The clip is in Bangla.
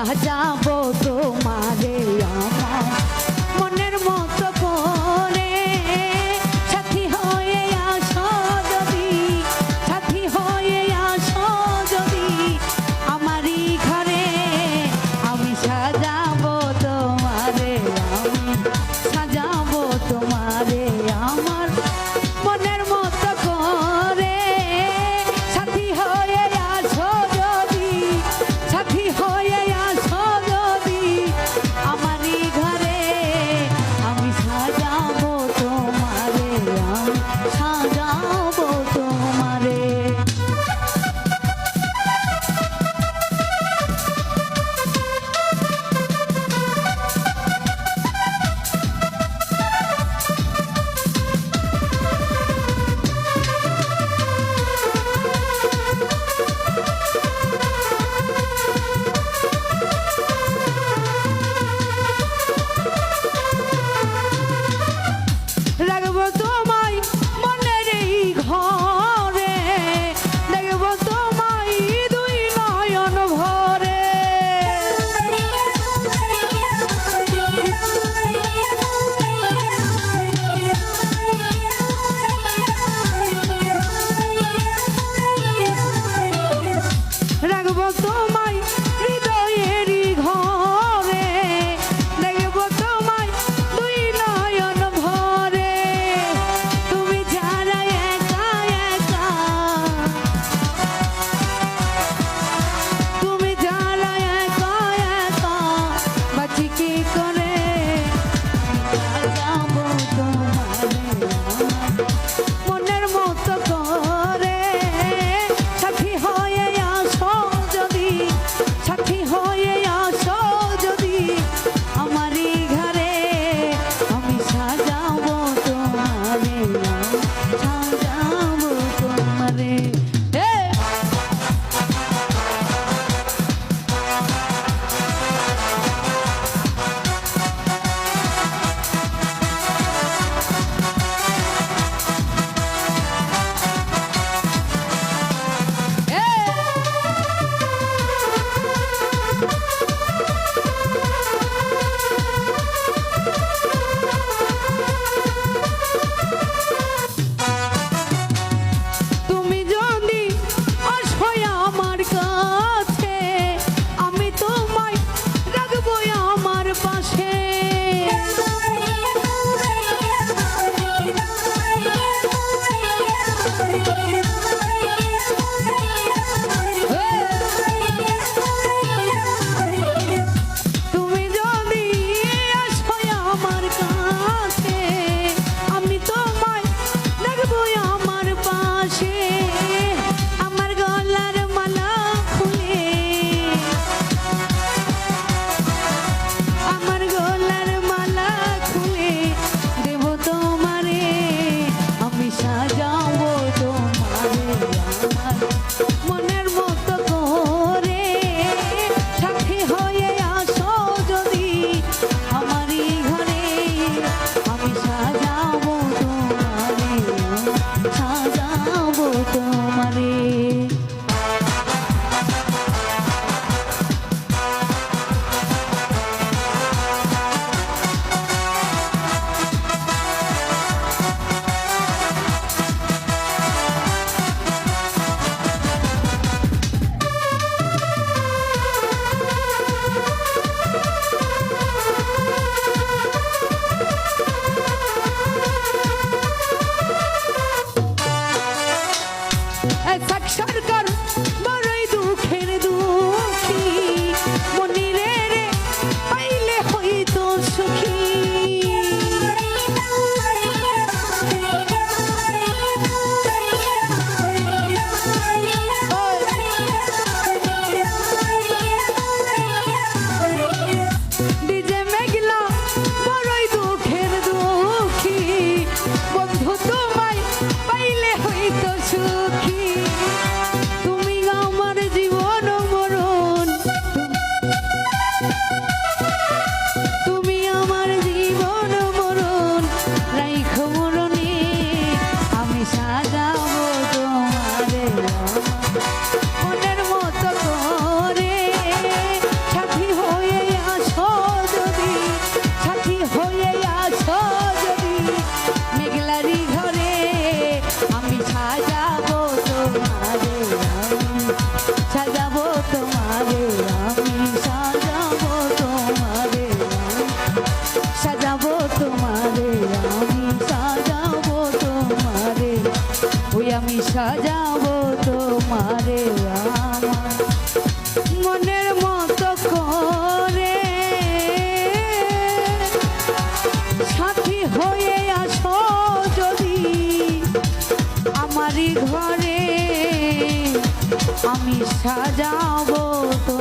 সাজাবো তোমারে আমার মনের মতো করে সাথী হয়ে আসো যদি সাথী হয়ে আসো যদি আমারই ঘরে আমি সাজাবো তোমারে আমি সাজাবো তোমারে আমার মনের মতো করে সাথী হয়ে আসো যদি সাথী হয়ে আসো যদি আমারই ঘরে আমি সাজাবো তোমারে আমি সাজাবো তোমারে রাখবো তোমায় মনের এই ঘরে দেখবো তোমায় দুই নয়ন ভরে রাখবো তোমায় হৃদয়েরই ঘরে দেখবো তোমায় দুই নয়ন ভরে তুমি ছাড়া একা একা তুমি ছাড়া একা একা বাঁচি কি করে সাজাবো তোমারে মনের মতো করে সাথী হয়ে আসো যদি সাজাবো তোমারে আমি সাজাবো তোমারে সাজাবো তোমারে আমি সাজাবো তোমারে ওই আমি সাজাবো তোমারে আমার মনের মতো করে সাথী হয়ে আসো যদি আমারই ঘরে আমি সাজাবো তো